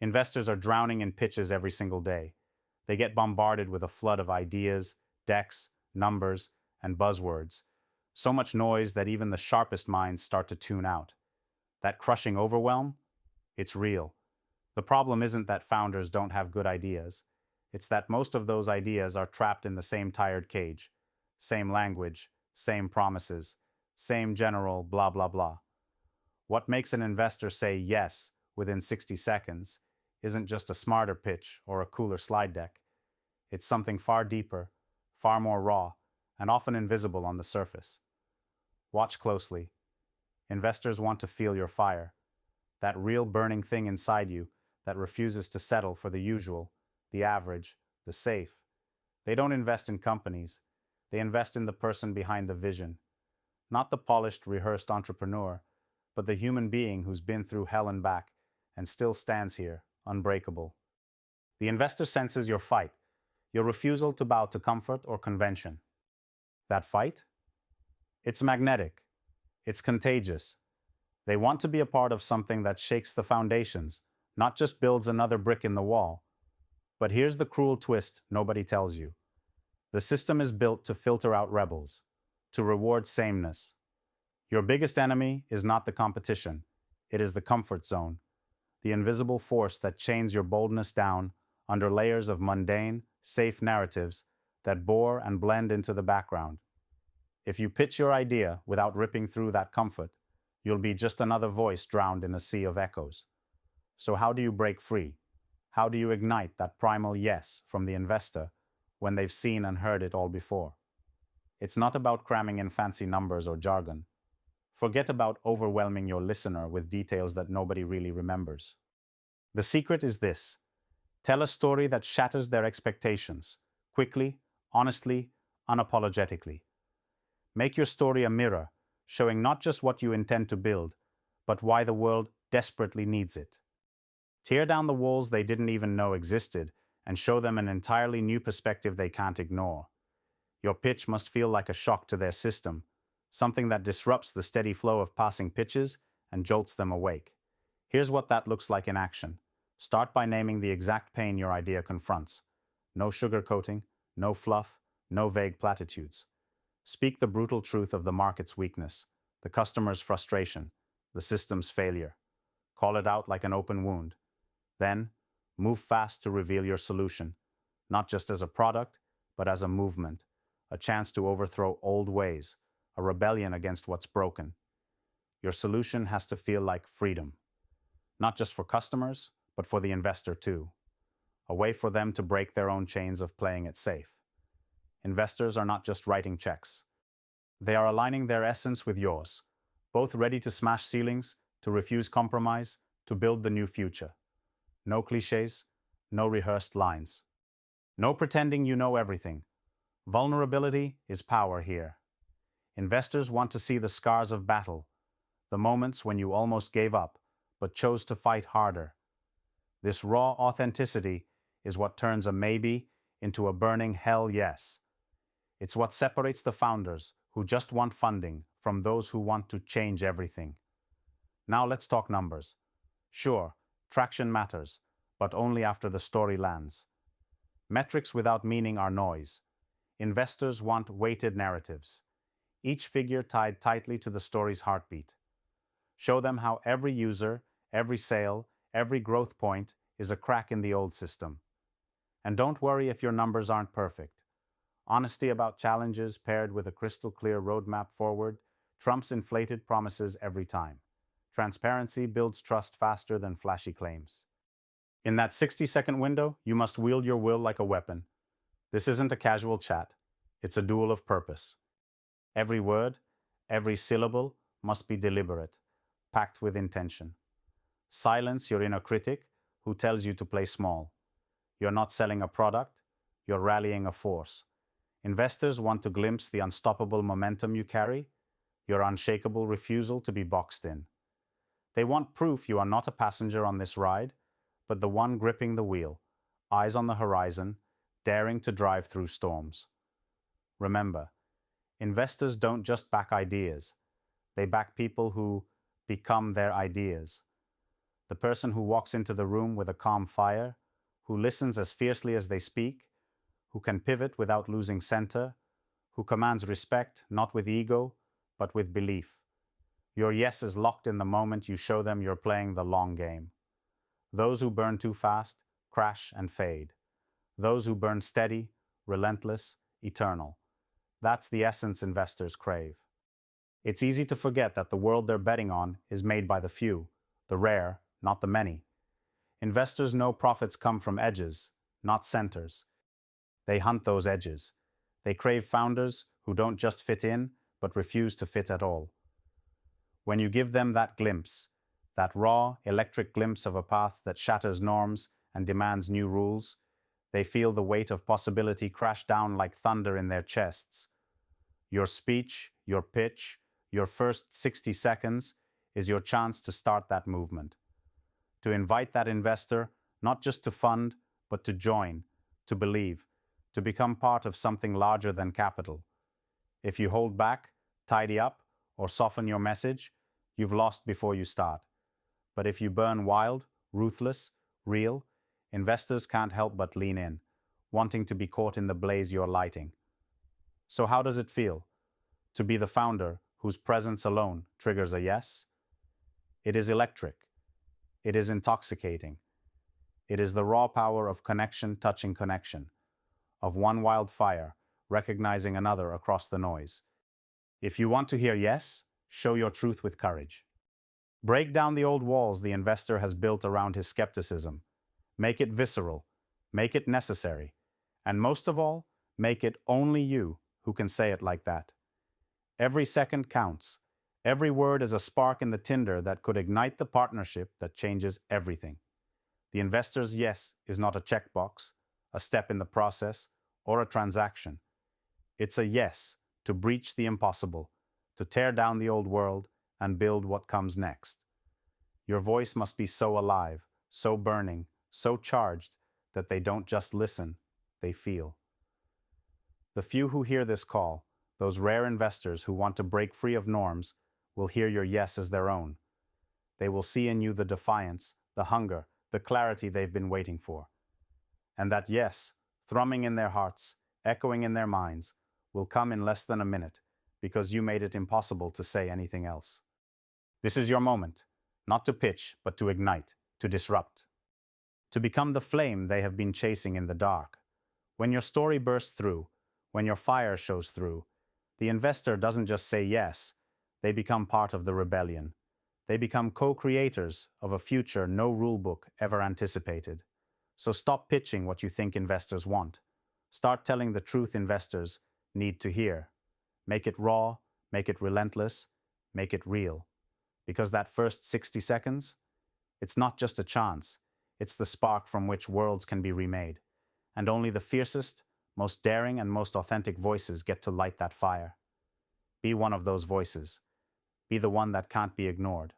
Investors are drowning in pitches every single day. They get bombarded with a flood of ideas, decks, numbers, and buzzwords. So much noise that even the sharpest minds start to tune out. That crushing overwhelm? It's real. The problem isn't that founders don't have good ideas. It's that most of those ideas are trapped in the same tired cage. Same language, same promises, same general blah blah blah. What makes an investor say yes within 60 seconds isn't just a smarter pitch or a cooler slide deck. It's something far deeper, far more raw, and often invisible on the surface. Watch closely. Investors want to feel your fire, that real burning thing inside you that refuses to settle for the usual, the average, the safe. They don't invest in companies. They invest in the person behind the vision. Not the polished, rehearsed entrepreneur, but the human being who's been through hell and back and still stands here, unbreakable. The investor senses your fight, your refusal to bow to comfort or convention. That fight? It's magnetic. It's contagious. They want to be a part of something that shakes the foundations, not just builds another brick in the wall. But here's the cruel twist nobody tells you. The system is built to filter out rebels, to reward sameness. Your biggest enemy is not the competition. It is the comfort zone, the invisible force that chains your boldness down under layers of mundane, safe narratives that bore and blend into the background. If you pitch your idea without ripping through that comfort, you'll be just another voice drowned in a sea of echoes. So how do you break free? How do you ignite that primal yes from the investor when they've seen and heard it all before? It's not about cramming in fancy numbers or jargon. Forget about overwhelming your listener with details that nobody really remembers. The secret is this: tell a story that shatters their expectations, quickly, honestly, unapologetically. Make your story a mirror, showing not just what you intend to build, but why the world desperately needs it. Tear down the walls they didn't even know existed and show them an entirely new perspective they can't ignore. Your pitch must feel like a shock to their system, something that disrupts the steady flow of passing pitches and jolts them awake. Here's what that looks like in action. Start by naming the exact pain your idea confronts. No sugarcoating, no fluff, no vague platitudes. Speak the brutal truth of the market's weakness, the customer's frustration, the system's failure. Call it out like an open wound. Then, move fast to reveal your solution, not just as a product, but as a movement, a chance to overthrow old ways, a rebellion against what's broken. Your solution has to feel like freedom, not just for customers, but for the investor too. A way for them to break their own chains of playing it safe. Investors are not just writing checks. They are aligning their essence with yours, both ready to smash ceilings, to refuse compromise, to build the new future. No cliches, no rehearsed lines. No pretending you know everything. Vulnerability is power here. Investors want to see the scars of battle, the moments when you almost gave up, but chose to fight harder. This raw authenticity is what turns a maybe into a burning hell yes. It's what separates the founders who just want funding from those who want to change everything. Now let's talk numbers. Sure, traction matters, but only after the story lands. Metrics without meaning are noise. Investors want weighted narratives, each figure tied tightly to the story's heartbeat. Show them how every user, every sale, every growth point is a crack in the old system. And don't worry if your numbers aren't perfect. Honesty about challenges paired with a crystal clear roadmap forward trumps inflated promises every time. Transparency builds trust faster than flashy claims. In that 60-second window, you must wield your will like a weapon. This isn't a casual chat. It's a duel of purpose. Every word, every syllable must be deliberate, packed with intention. Silence your inner critic who tells you to play small. You're not selling a product, you're rallying a force. Investors want to glimpse the unstoppable momentum you carry, your unshakable refusal to be boxed in. They want proof you are not a passenger on this ride, but the one gripping the wheel, eyes on the horizon, daring to drive through storms. Remember, investors don't just back ideas, they back people who become their ideas. The person who walks into the room with a calm fire, who listens as fiercely as they speak, who can pivot without losing center, who commands respect not with ego, but with belief. Your yes is locked in the moment you show them you're playing the long game. Those who burn too fast crash and fade. Those who burn steady, relentless, eternal. That's the essence investors crave. It's easy to forget that the world they're betting on is made by the few, the rare, not the many. Investors know profits come from edges, not centers. They hunt those edges. They crave founders who don't just fit in, but refuse to fit at all. When you give them that glimpse, that raw, electric glimpse of a path that shatters norms and demands new rules, they feel the weight of possibility crash down like thunder in their chests. Your speech, your pitch, your first 60 seconds is your chance to start that movement. To invite that investor, not just to fund, but to join, to believe, to become part of something larger than capital. If you hold back, tidy up, or soften your message, you've lost before you start. But if you burn wild, ruthless, real, investors can't help but lean in, wanting to be caught in the blaze you're lighting. So how does it feel to be the founder whose presence alone triggers a yes? It is electric. It is intoxicating. It is the raw power of connection touching connection, of one wildfire recognizing another across the noise. If you want to hear yes, show your truth with courage. Break down the old walls the investor has built around his skepticism. Make it visceral. Make it necessary. And most of all, make it only you who can say it like that. Every second counts. Every word is a spark in the tinder that could ignite the partnership that changes everything. The investor's yes is not a checkbox, a step in the process, or a transaction. It's a yes to breach the impossible, to tear down the old world and build what comes next. Your voice must be so alive, so burning, so charged that they don't just listen, they feel. The few who hear this call, those rare investors who want to break free of norms, will hear your yes as their own. They will see in you the defiance, the hunger, the clarity they've been waiting for. And that yes, thrumming in their hearts, echoing in their minds, will come in less than a minute because you made it impossible to say anything else. This is your moment, not to pitch, but to ignite, to disrupt, to become the flame they have been chasing in the dark. When your story bursts through, when your fire shows through, the investor doesn't just say yes, they become part of the rebellion. They become co-creators of a future no rulebook ever anticipated. So stop pitching what you think investors want. Start telling the truth investors need to hear. Make it raw, make it relentless, make it real. Because that first 60 seconds, it's not just a chance, it's the spark from which worlds can be remade. And only the fiercest, most daring, and most authentic voices get to light that fire. Be one of those voices. Be the one that can't be ignored.